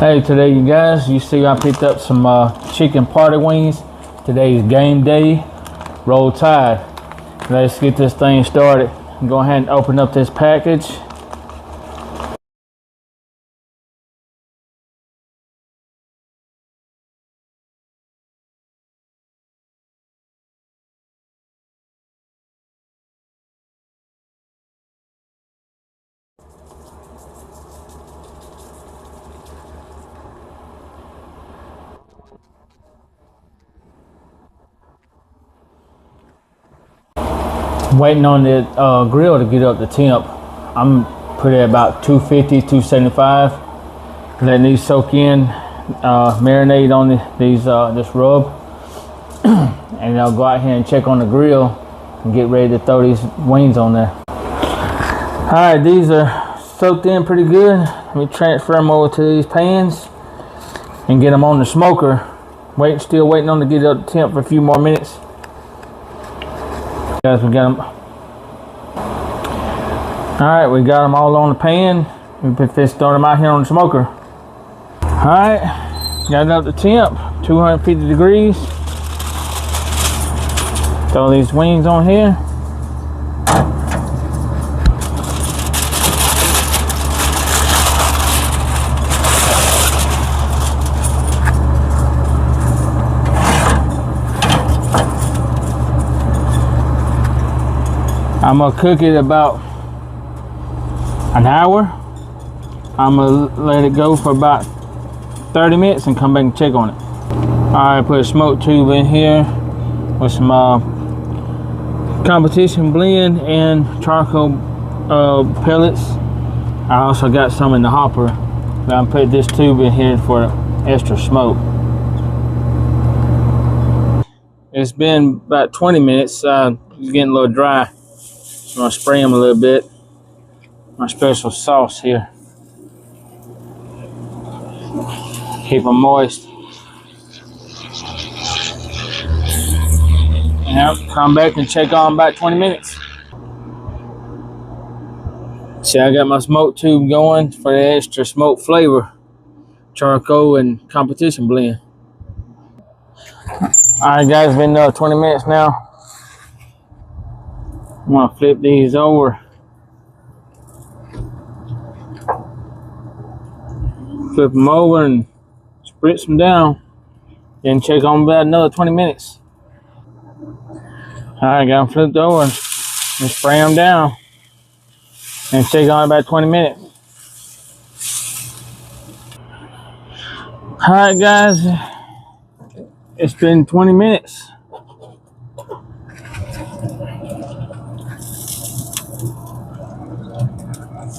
Hey, today you guys, you see I picked up some chicken party wings. Today's game day. Roll Tide. Let's get this thing started. Go ahead and open up this package. Waiting on the grill to get up to temp. I'm put it at about 250, 275. Letting these soak in, marinate on this rub. And I'll go out here and check on the grill and get ready to throw these wings on there. All right, these are soaked in pretty good. Let me transfer them over to these pans and get them on the smoker. Still waiting on to get up to temp for a few more minutes. Guys, we got them. All right, we got them all on the pan. We've been throwing them out here on the smoker. All right, got it up to temp, 250 degrees. Throw these wings on here. I'm gonna cook it about an hour. I'm gonna let it go for about 30 minutes and come back and check on it. All right, put a smoke tube in here with some competition blend and charcoal pellets. I also got some in the hopper, but I'm putting this tube in here for extra smoke. It's been about 20 minutes. It's getting a little dry. I'm gonna spray them a little bit. My special sauce here. Keep them moist. Yep, come back and check on about 20 minutes. See, I got my smoke tube going for the extra smoke flavor. Charcoal and competition blend. Alright guys, been 20 minutes now. I'm gonna flip these over. Flip them over and spritz them down. Then check on about another 20 minutes. Alright, got them flipped over and spray them down. And check on about 20 minutes. Alright guys, it's been 20 minutes.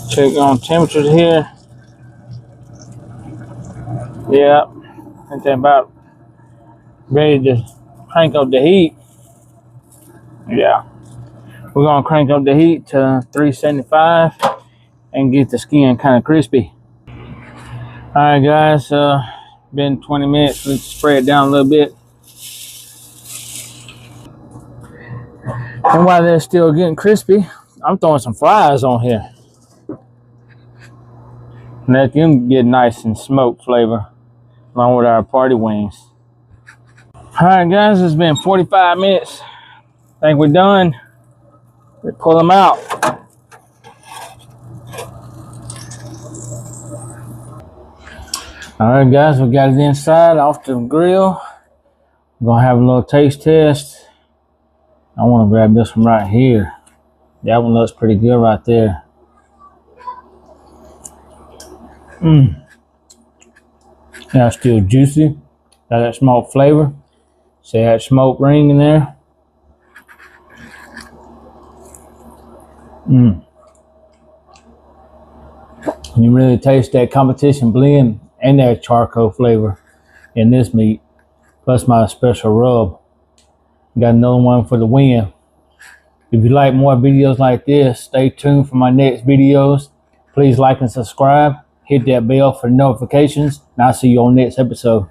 Check on temperatures here. Yeah, I think they're about ready to crank up the heat. Yeah, we're gonna crank up the heat to 375 and get the skin kind of crispy. All right, guys, been 20 minutes. Let's spray it down a little bit. And while they're still getting crispy, I'm throwing some fries on here. Let them get nice and smoked flavor along with our party wings. All right, guys, it's been 45 minutes. I think we're done. We pull them out. All right, guys, we got it inside off the grill. We're gonna have a little taste test. I want to grab this one right here. That one looks pretty good right there. That's still juicy. Got that smoke flavor. See that smoke ring in there? You really taste that competition blend and that charcoal flavor in this meat, plus my special rub. Got another one for the win. If you like more videos like this, stay tuned for my next videos. Please like and subscribe. Hit that bell for notifications, and I'll see you on the next episode.